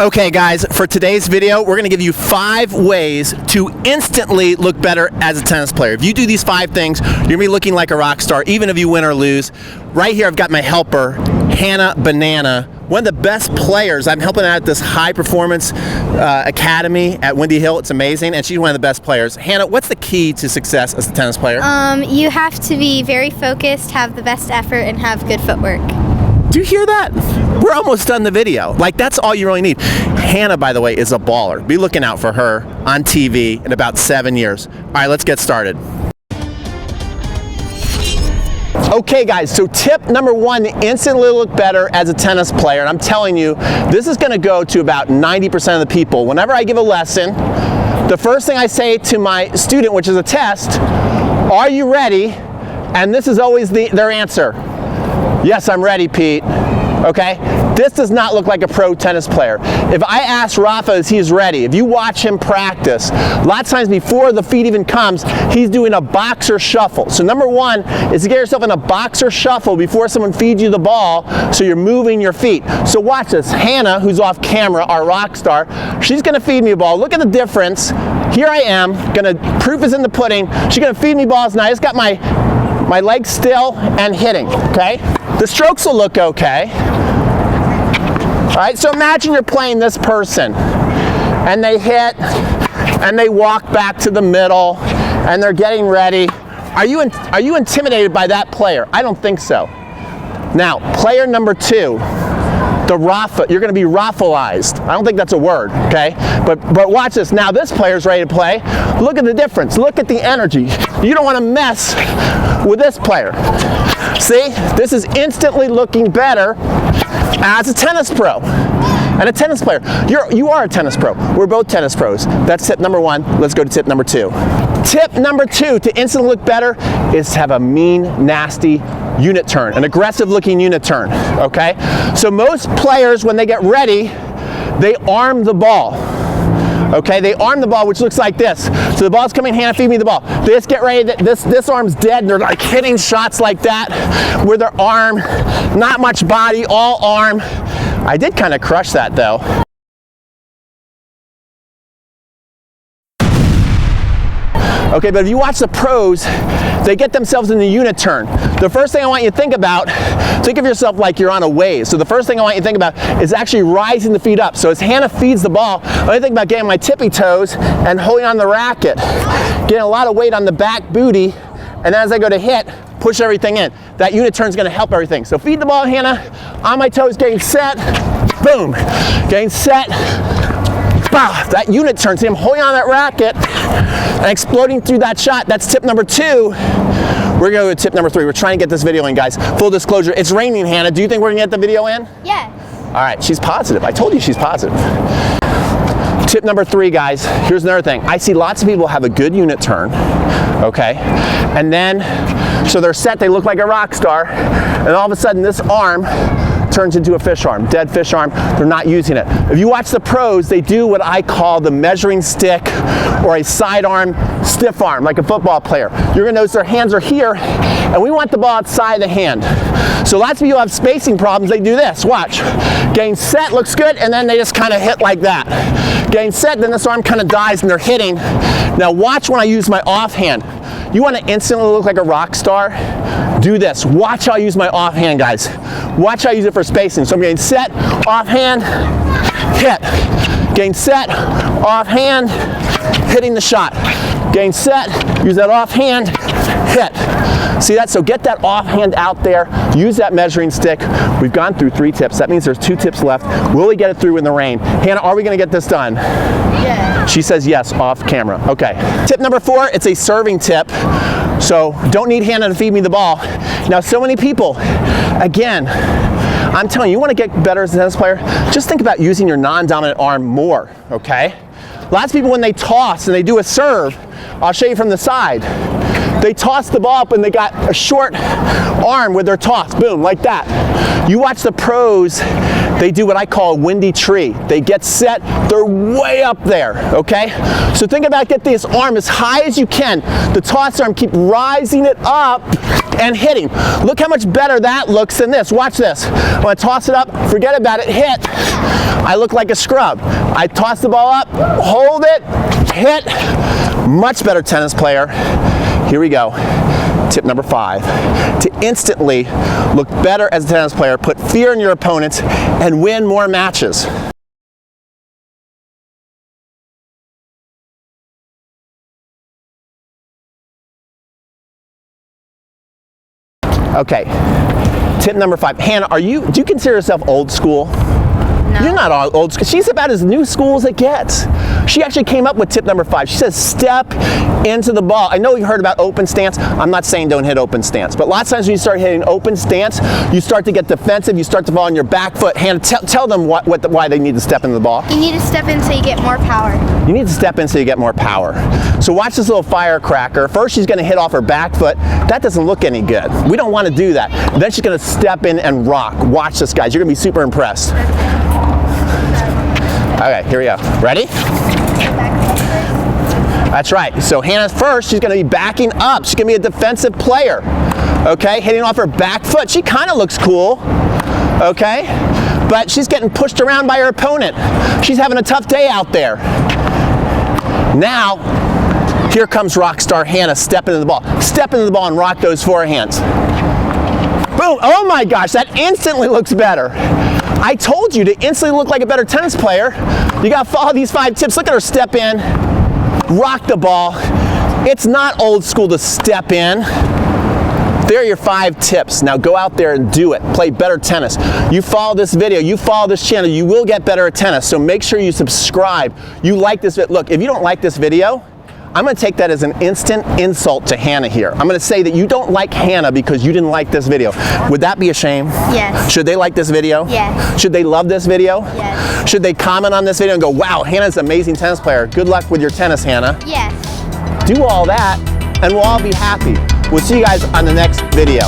Okay guys, for today's video, we're gonna give you 5 ways to instantly look better as a tennis player. If you do these 5 things, you're gonna be looking like a rock star, even if you win or lose. Right here, I've got my helper, Hannah Banana, one of the best players. I'm helping out at this high performance academy at Windy Hill. It's amazing, and she's one of the best players. Hannah, what's the key to success as a tennis player? You have to be very focused, have the best effort, and have good footwork. Do you hear that? We're almost done the video. Like, that's all you really need. Hannah, by the way, is a baller. Be looking out for her on TV in about 7 years. All right, let's get started. Okay guys, so tip number 1 to instantly look better as a tennis player, and I'm telling you, this is gonna go to about 90% of the people. Whenever I give a lesson, the first thing I say to my student, which is a test, are you ready? And this is always their answer. Yes, I'm ready, Pete. Okay? This does not look like a pro tennis player. If I ask Rafa if he's ready, if you watch him practice, a lot of times before the feed even comes, he's doing a boxer shuffle. So number 1 is to get yourself in a boxer shuffle before someone feeds you the ball, so you're moving your feet. So watch this. Hannah, who's off camera, our rock star, she's gonna feed me a ball. Look at the difference. Here I am, proof is in the pudding. She's gonna feed me balls now. I just got my legs still and hitting, okay? The strokes will look okay. All right, so imagine you're playing this person and they hit and they walk back to the middle and they're getting ready. Are you intimidated by that player? I don't think so. Now, player number 2, the Rafa, you're gonna be Rafaized. I don't think that's a word, okay? But watch this. Now this player's ready to play. Look at the difference. Look at the energy. You don't wanna mess with this player. See, this is instantly looking better as a tennis pro and a tennis player. You are a tennis pro. We're both tennis pros. That's tip number 1. Let's go to tip number 2. Tip number 2 to instantly look better is to have a mean, nasty unit turn, an aggressive looking unit turn, okay? So most players, when they get ready, they arm the ball. Okay, they arm the ball, which looks like this. So the ball's coming, Hannah, feed me the ball. They just get ready, this arm's dead, and they're like hitting shots like that, with their arm, not much body, all arm. I did kind of crush that though. Okay, but if you watch the pros, they get themselves in the unit turn. The first thing I want you to think of yourself like you're on a wave. So the first thing I want you to think about is actually rising the feet up. So as Hannah feeds the ball, I think about getting my tippy toes and holding on the racket, getting a lot of weight on the back booty, and as I go to hit, push everything in. That unit turn is gonna help everything. So feed the ball, Hannah, on my toes, getting set, boom, getting set, bah, that unit turn. See, I'm holding on that racket and exploding through that shot. That's tip number 2. We're gonna go to tip number 3. We're trying to get this video in, guys. Full disclosure, it's raining, Hannah. Do you think we're gonna get the video in? Yes. All right, she's positive. I told you she's positive. Tip number 3, guys, here's another thing. I see lots of people have a good unit turn, okay? And then, so they're set, they look like a rock star, and all of a sudden this arm turns into a fish arm, dead fish arm. They're not using it. If you watch the pros, they do what I call the measuring stick or a sidearm stiff arm, like a football player. You're gonna notice their hands are here, and we want the ball outside the hand. So lots of people have spacing problems. They do this, watch. Getting set looks good, and then they just kind of hit like that. Getting set, then this arm kind of dies and they're hitting. Now watch when I use my offhand. You want to instantly look like a rock star? Do this. Watch how I use my offhand, guys. Watch how I use it for spacing. So I'm getting set, offhand, hit. Getting set, offhand, hitting the shot. Getting set, use that offhand, hit. See that? So get that offhand out there. Use that measuring stick. We've gone through 3 tips. That means there's 2 tips left. Will we get it through in the rain? Hannah, are we going to get this done? Yeah. She says yes, off camera. Okay. Tip number 4, it's a serving tip. So don't need Hannah to feed me the ball. Now, so many people, again, I'm telling you, you want to get better as a tennis player, just think about using your non-dominant arm more, okay? Lots of people, when they toss and they do a serve, I'll show you from the side, They toss the ball up and they got a short arm with their toss. Boom, like that. You watch the pros, they do what I call a windy tree. They get set, they're way up there, okay? So think about get this arm as high as you can. The toss arm, keep rising it up and hitting. Look how much better that looks than this. Watch this. When I toss it up, forget about it, hit. I look like a scrub. I toss the ball up, hold it, hit. Much better tennis player. Here we go. Tip number 5. To instantly look better as a tennis player, put fear in your opponents, and win more matches. Okay, tip number 5. Hannah, do you consider yourself old school? No. You're not all old school. She's about as new school as it gets. She actually came up with tip number 5. She says step into the ball. I know you heard about open stance. I'm not saying don't hit open stance, but lots of times when you start hitting open stance, you start to get defensive, you start to fall on your back foot. Hannah, tell them why they need to step into the ball. You need to step in so you get more power. You need to step in so you get more power. So watch this little firecracker. First she's gonna hit off her back foot. That doesn't look any good. We don't wanna do that. Then she's gonna step in and rock. Watch this, guys. You're gonna be super impressed. Okay, here we go. Ready? That's right. So Hannah's first, she's gonna be backing up. She's gonna be a defensive player. Okay, hitting off her back foot. She kind of looks cool. Okay, but she's getting pushed around by her opponent. She's having a tough day out there. Now, here comes rock star Hannah stepping into the ball. Step into the ball and rock those forehands. Boom, oh my gosh, that instantly looks better. I told you to instantly look like a better tennis player. You gotta follow these 5 tips. Look at her step in, rock the ball. It's not old school to step in. There are your 5 tips. Now go out there and do it. Play better tennis. You follow this video, you follow this channel, you will get better at tennis. So make sure you subscribe. You like this video. Look, if you don't like this video, I'm gonna take that as an instant insult to Hannah here. I'm gonna say that you don't like Hannah because you didn't like this video. Would that be a shame? Yes. Should they like this video? Yes. Should they love this video? Yes. Should they comment on this video and go, wow, Hannah's an amazing tennis player. Good luck with your tennis, Hannah. Yes. Do all that and we'll all be happy. We'll see you guys on the next video.